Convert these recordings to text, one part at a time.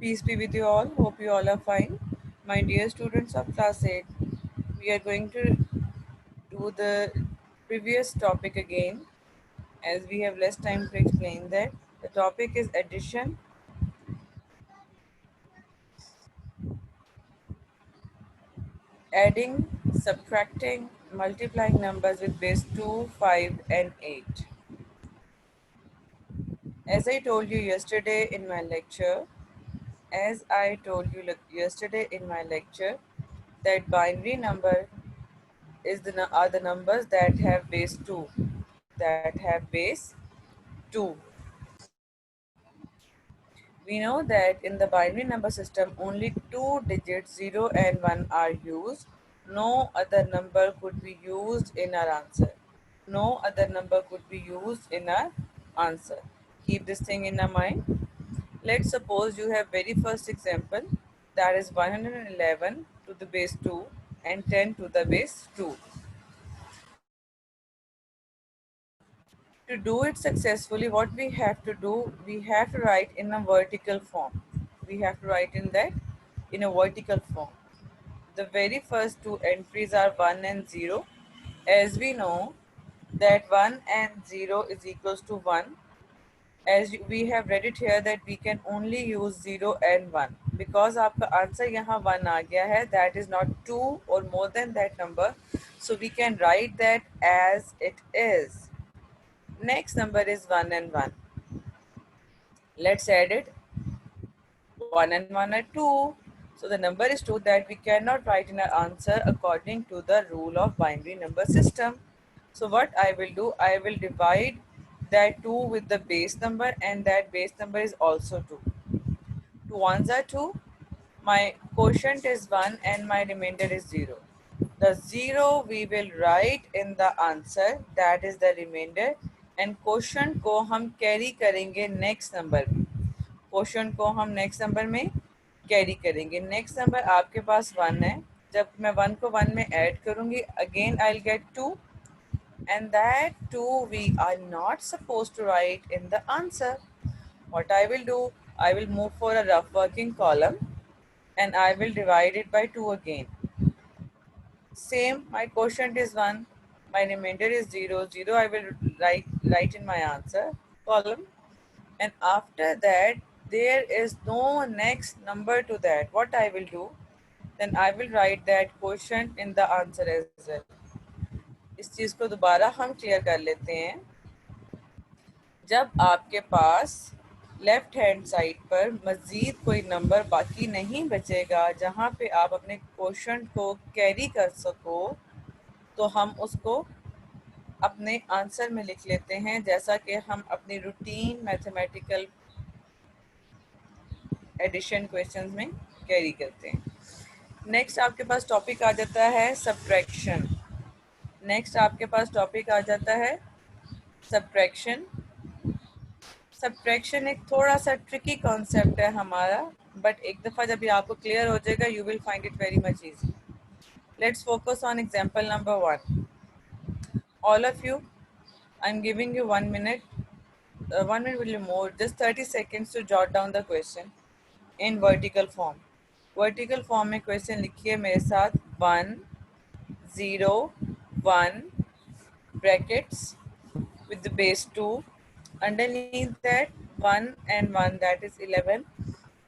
Peace be with you all. Hope you all are fine. My dear students of class 8, we are going to do the previous topic again as we have less time to explain that. The topic is addition, adding, subtracting, multiplying numbers with base 2, 5, and 8. As I told you yesterday in my lecture, that binary number are the numbers that have base 2, We know that in the binary number system only two digits 0 and 1 are used. No other number could be used in our answer. No other number could be used in our answer. Keep this thing in our mind. Let's suppose you have very first example, that is 111 to the base 2 and 10 to the base 2. To do it successfully, what we have to do, we have to write in a vertical form. We have to write in that in a vertical form. The very first two entries are 1 and 0. As we know that 1 and 0 is equals to 1. We have read it here that we can only use 0 and 1. Because आपका answer यहाँ 1 आ गया है, that is not 2 or more than that number. So we can write that as it is. Next number is 1 and 1. Let's add it. 1 and 1 are 2. So the number is 2 that we cannot write in our answer according to the rule of binary number system. So what I will do, I will divide that 2 with the base number, and that base number is also 2. 2 ones are 2. My quotient is 1 and my remainder is 0. The 0 we will write in the answer, that is the remainder, and quotient को हम carry करेंगे next number में. Question को हम next number में carry करेंगे. Next number आपके पास 1 है. जब मैं 1 को 1 में ऐड करूंगी, again I will get 2, and that 2 we are not supposed to write in the answer. What I will do, I will move for a rough working column and I will divide it by 2 again. Same, my quotient is 1, my remainder is 0. 0 I will write in my answer column, and after that there is no next number to that. What I will do, then I will write that quotient in the answer as well. इस चीज को दोबारा हम clear कर लेते हैं. जब आपके पास लेफ्ट हैंड साइड पर मजीद कोई नंबर बाकी नहीं बचेगा जहां पे आप अपने क्वोशंट को कैरी कर सको, तो हम उसको अपने आंसर में लिख लेते हैं, जैसा कि हम अपनी रूटीन मैथमेटिकल एडिशन क्वेश्चंस में कैरी करते हैं. नेक्स्ट आपके पास टॉपिक आ जाता है सब्ट्रैक्शन. सब्ट्रैक्शन एक थोड़ा सा ट्रिकी कॉन्सेप्ट है हमारा, बट एक दफ़ा जब ये आपको क्लियर हो जाएगा, you will find it very much easy. Let's focus on example number 1. All of you, I'm giving you 1 minute, 1 minute will be more, just 30 seconds to jot down the question in vertical form. Vertical form में question लिखिए मेरे साथ. 1 0 1 brackets with the base 2, underneath that 1 and 1, that is 11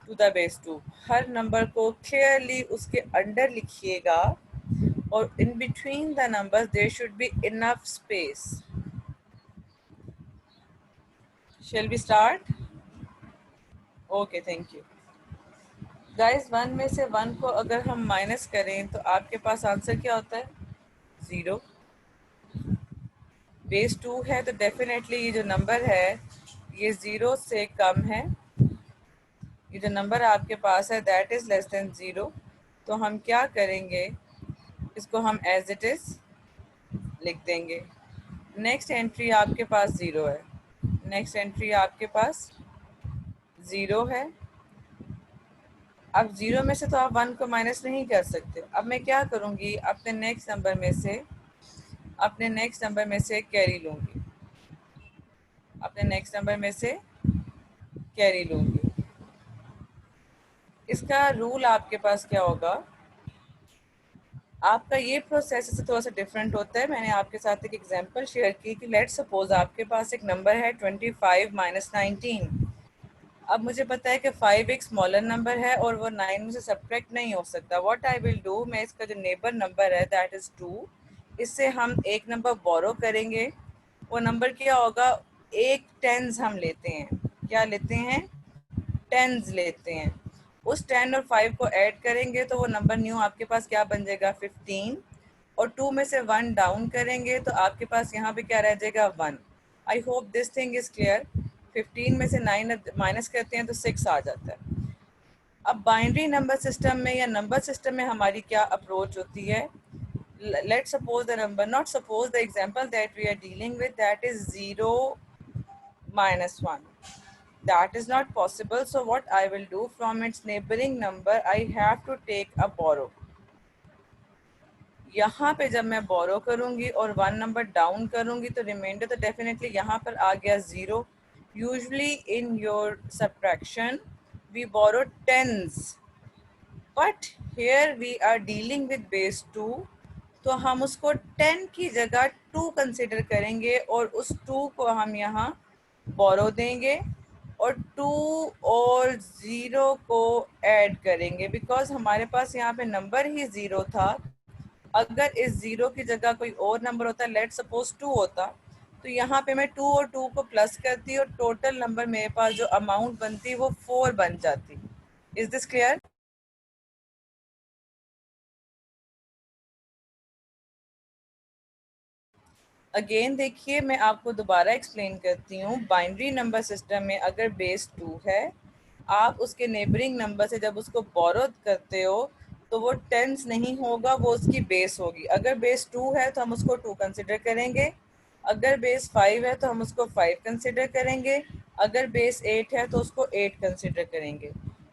to the base 2. Her number को clearly उसके under लिखिएगा, और in between the numbers there should be enough space. Shall we start? Okay, thank you. Guys, 1 में से 1 को अगर हम minus करें तो आपके पास आंसर क्या होता है? 0. बेस 2 है तो डेफिनेटली ये जो नंबर है ये 0 से कम है. ये जो नंबर आपके पास है दैट इज लेस देन 0. तो हम क्या करेंगे, इसको हम एज इट इज लिख देंगे. नेक्स्ट एंट्री आपके पास 0 है. अब 0 में से तो आप 1 को माइनस नहीं कर सकते. अब मैं क्या करूँगी, अपने नेक्स्ट नंबर में से कैरी लूँगी. इसका रूल आपके पास क्या होगा, आपका ये प्रोसेस से थोड़ा सा डिफरेंट होता है। मैंने आपके साथ एक एग्जांपल शेयर की कि लेट्स सपोज आपके पास एक नंबर है 25 माइनस 19। अब मुझे पता है कि 5 एक स्मॉलर नंबर है और वो 9 में से सब्ट्रैक्ट नहीं हो सकता। व्हाट आई विल डू, मैं इसका जो नेबर नंबर है दैट इज़ 2, इससे हम एक नंबर बोरो करेंगे। वो नंबर क्या होगा, एक टेंस हम लेते हैं। क्या लेते हैं, टेंस लेते हैं। उस 10 और 5 को ऐड करेंगे तो वो नंबर न्यू आपके पास क्या बन जाएगा, 15। और 2 में से 1 डाउन करेंगे तो आपके पास यहाँ पे क्या रह जाएगा, 1। I hope this thing is clear. 15 में से 9 माइनस करते हैं तो 6 आ जाता है। अब बाइनरी नंबर सिस्टम में या नंबर सिस्टम में हमारी क्या अप्रोच होती है, let suppose the number, not suppose, the example that we are dealing with that is 0 minus 1. That is not possible. So what I will do, from its neighboring number I have to take a borrow. यहाँ पे जब मैं बोरो करूँगी और 1 number down करूँगी तो reminder तो definitely यहाँ पर आ गया 0। Usually in your subtraction we borrow tens, but here we are dealing with base 2, तो हम उसको 10 की जगह 2 कंसिडर करेंगे और उस 2 को हम यहाँ बोरो देंगे और 2 और 0 को ऐड करेंगे, बिकॉज हमारे पास यहाँ पे नंबर ही 0 था। अगर इस 0 की जगह कोई और नंबर होता, लेट सपोज 2 होता, तो यहाँ पे मैं 2 और 2 को प्लस करती और टोटल नंबर मेरे पास जो अमाउंट बनती वो 4 बन जाती। Is this clear? अगेन देखिए, मैं आपको दोबारा एक्सप्लेन करती हूँ। बाइनरी नंबर सिस्टम में अगर बेस 2 है, आप उसके नेबरिंग नंबर से जब उसको बोरो करते हो तो वो टेंस नहीं होगा, वो उसकी बेस होगी। अगर बेस 2 है तो हम उसको 2 कंसिडर करेंगे, अगर बेस 5 है तो हम उसको 5 कंसिडर करेंगे, अगर बेस 8 है तो उसको 8 कंसिडर करेंगे।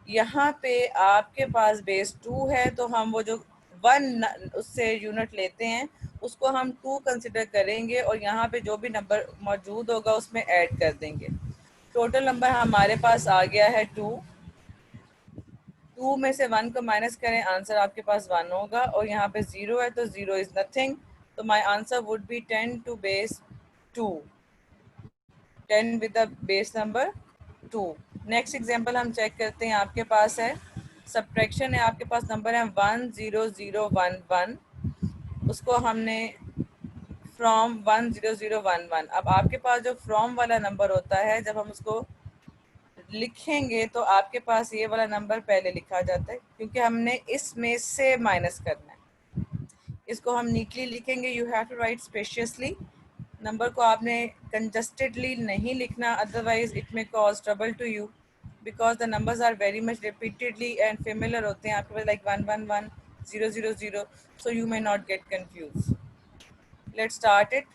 यहाँ पे आपके पास बेस 2 है तो हम वो जो 1 उससे यूनिट लेते हैं उसको हम 2 कंसिडर करेंगे और यहाँ पे जो भी नंबर मौजूद होगा उसमें ऐड कर देंगे। टोटल नंबर हमारे पास आ गया है 2। 2 में से 1 को माइनस करें, आंसर आपके पास 1 होगा और यहाँ पे 0 है तो 0 इज नथिंग। तो my answer would be 10 to base 2, 10 with the base number 2। Next example हम चेक करते हैं। आपके पास है सब्ट्रैक्शन है, आपके पास नंबर है 10011, उसको हमने फ्रॉम 10011। अब आपके पास जो फ्रॉम वाला नंबर होता है, जब हम उसको लिखेंगे तो आपके पास ये वाला नंबर पहले लिखा जाता है क्योंकि हमने इसमें से माइनस करना है। इसको हम नीटली लिखेंगे, you have to write spaciously. Number को आपने कंजस्टेडली नहीं लिखना, otherwise it may cause trouble to you, because the numbers are very much repeatedly and familiar होते हैं आपके पास, like 111, 000, so you may not get confuse. Let's start it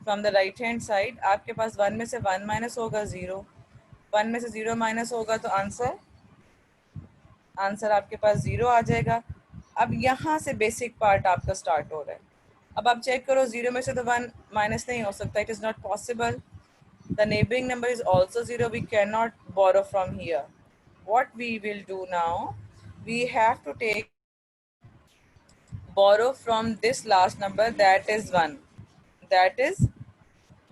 from the right hand side. आपके पास 1 में से 1 minus होगा 0, 1 में से 0 माइनस होगा तो आंसर आपके पास 0 आ जाएगा। अब यहाँ से बेसिक पार्ट आपका स्टार्ट हो रहा है। अब आप चेक करो, 0 में से तो 1 माइनस नहीं हो सकता, it is not possible. The neighbouring number is also 0, we can not borrow from here. what we will do now, we have to take borrow from this last number, that is 1, that is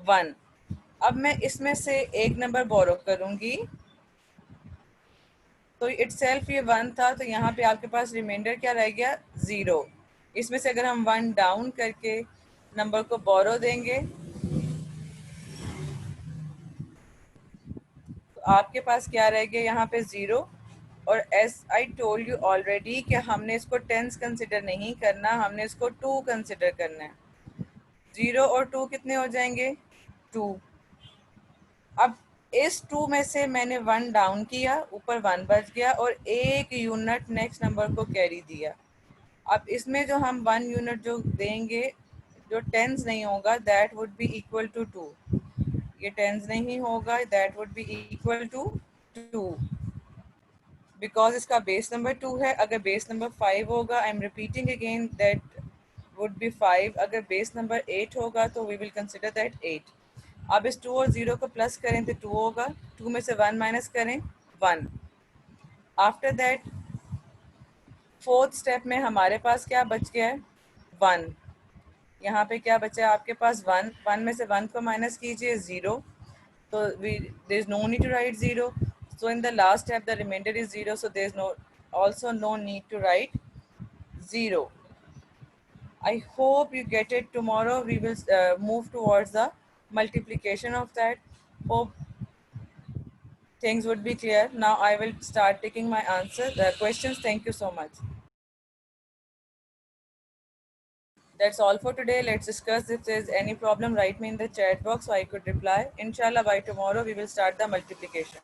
1। अब मैं इसमें से एक number बोरो करूंगी तो itself ये 1 था, तो यहाँ पे आपके पास रिमाइंडर क्या रह गया, 0। इसमें से अगर हम 1 डाउन करके नंबर को बोरो देंगे तो आपके पास क्या रह गया, यहाँ पे 0। और S I told you already कि हमने इसको टेंस कंसिडर नहीं करना, हमने इसको 2 कंसिडर करना है। 0 और 2 कितने हो जाएंगे, 2। अब इस 2 में से मैंने 1 डाउन किया, ऊपर 1 बच गया और एक यूनिट नेक्स्ट नंबर को कैरी दिया। अब इसमें जो हम 1 यूनिट जो देंगे, जो टेंस नहीं होगा, that would be equal to 2। ये टेंस नहीं होगा, that would be equal to 2, because इसका बेस नंबर 2 है। अगर बेस नंबर 5 होगा, I am repeating again, that would be 5। अगर बेस नंबर 8 होगा तो वी विल कंसिडर दैट 8। अब इस 2 और 0 को प्लस करें तो 2 होगा, 2 में से 1 माइनस करें, 1। आफ्टर दैट फोर्थ स्टेप में हमारे पास क्या बच गया है, 1। यहाँ पे क्या बचा है आपके पास, 1। 1 में से 1 को माइनस कीजिए, 0। So there is no need to write 0. So in the last step the remainder is 0. So there is also no need to write 0. I hope you get it. Tomorrow we will move towards the multiplication of that. Hope things would be clear. Now I will start taking my answer the questions. Thank you so much. That's all for today. Let's discuss. If there's any problem, write me in the chat box so I could reply. Inshallah, by tomorrow we will start the multiplication.